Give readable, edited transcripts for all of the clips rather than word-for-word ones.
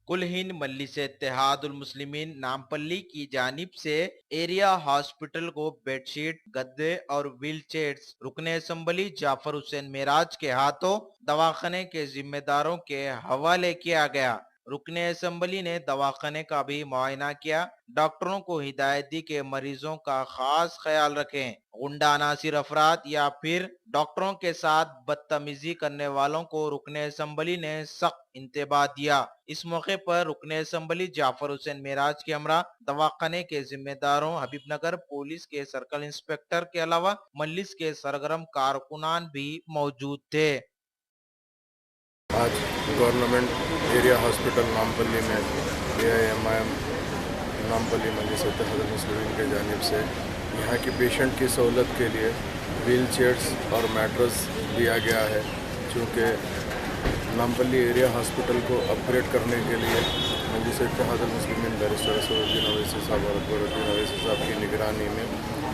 कुल हिंद मजलिस इत्तेहादुल मुस्लिमीन नामपल्ली की जानिब से एरिया हॉस्पिटल को बेडशीट, गद्दे और व्हील चेयर्स रुकने असम्बली जाफर हुसैन मेराज के हाथों दवाखाने के जिम्मेदारों के हवाले किया गया। रुकने असम्बली ने दवाखाने का भी मुआयना किया। डॉक्टरों को हिदायत दी कि मरीजों का खास ख्याल रखें। गुंडा अनासिर अफराद या फिर डॉक्टरों के साथ बदतमीजी करने वालों को रुकने असम्बली ने सख्त इंतबाह दिया। इस मौके पर रुकने असम्बली जाफर हुसैन मेराज के हमरा दवाखाने के जिम्मेदारों, हबीबनगर पुलिस के सर्कल इंस्पेक्टर के अलावा मजलिस के सरगर्म कारकुनान भी मौजूद थे। आज गवर्नमेंट एरिया हॉस्पिटल नामपल्ली में AIMIM नामपल्ली मजलिस इत्तेहादुल मुस्लिमीन के जानिब से यहाँ की पेशेंट की सहूलत के लिए व्हील चेयर्स और मैट्रेस दिया गया है। चूँकि नामपल्ली एरिया हॉस्पिटल को अपग्रेड करने के लिए मजलिस इत्तेहादुल मुस्लिमीन बैरिस्टर असदुद्दीन अवैसी साहब और अकबरुद्दीन अवैसी साहब की निगरानी में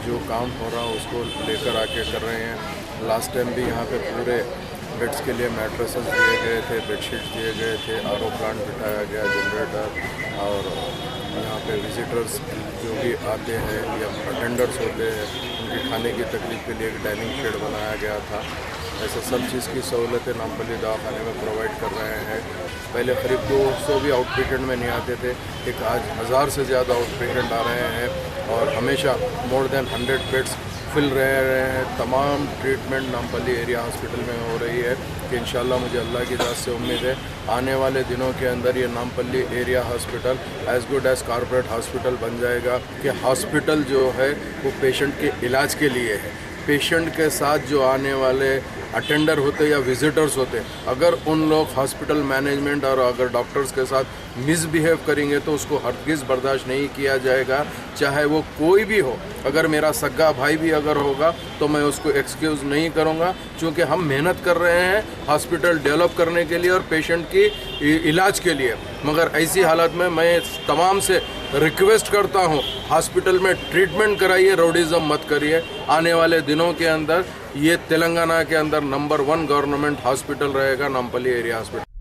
जो काम हो रहा है उसको लेकर आके कर रहे हैं। लास्ट टाइम भी यहाँ पे पूरे बेड्स के लिए मैट्रेसेस दिए गए थे, बेडशीट्स दिए गए थे, RO प्लांट बिठाया गया, जनरेटर, और यहाँ पे विजिटर्स जो भी आते हैं या अटेंडर्स होते हैं उनके खाने की तकलीफ के लिए एक डाइनिंग शेड बनाया गया था। ऐसे सब चीज़ की सहूलतें नामपल्ली दवाखाने में प्रोवाइड कर रहे हैं। पहले करीब 200 भी आउट पेशेंट में नहीं आते थे, एक आज 1000 से ज़्यादा आउट पेशेंट आ रहे हैं और हमेशा मोर देन 100 बेड्स फिल रहे हैं। तमाम ट्रीटमेंट नामपल्ली एरिया हॉस्पिटल में हो रही है कि इंशाल्लाह मुझे अल्लाह की ज़ात से उम्मीद है आने वाले दिनों के अंदर ये Nampally area hospital as good as corporate hospital बन जाएगा। कि हॉस्पिटल जो है वो पेशेंट के इलाज के लिए है। पेशेंट के साथ जो आने वाले अटेंडर होते या विजिटर्स होते, अगर उन लोग हॉस्पिटल मैनेजमेंट और अगर डॉक्टर्स के साथ मिसबिहेव करेंगे तो उसको हरगिज़ बर्दाश्त नहीं किया जाएगा, चाहे वो कोई भी हो। अगर मेरा सगा भाई भी अगर होगा तो मैं उसको एक्सक्यूज़ नहीं करूँगा, क्योंकि हम मेहनत कर रहे हैं हॉस्पिटल डेवलप करने के लिए और पेशेंट की इलाज के लिए। मगर ऐसी हालत में मैं तमाम से रिक्वेस्ट करता हूँ, हॉस्पिटल में ट्रीटमेंट कराइए, रोडिज़म मत करिए। आने वाले दिनों के अंदर ये तेलंगाना के अंदर नंबर 1 गवर्नमेंट हॉस्पिटल रहेगा नामपल्ली एरिया हॉस्पिटल।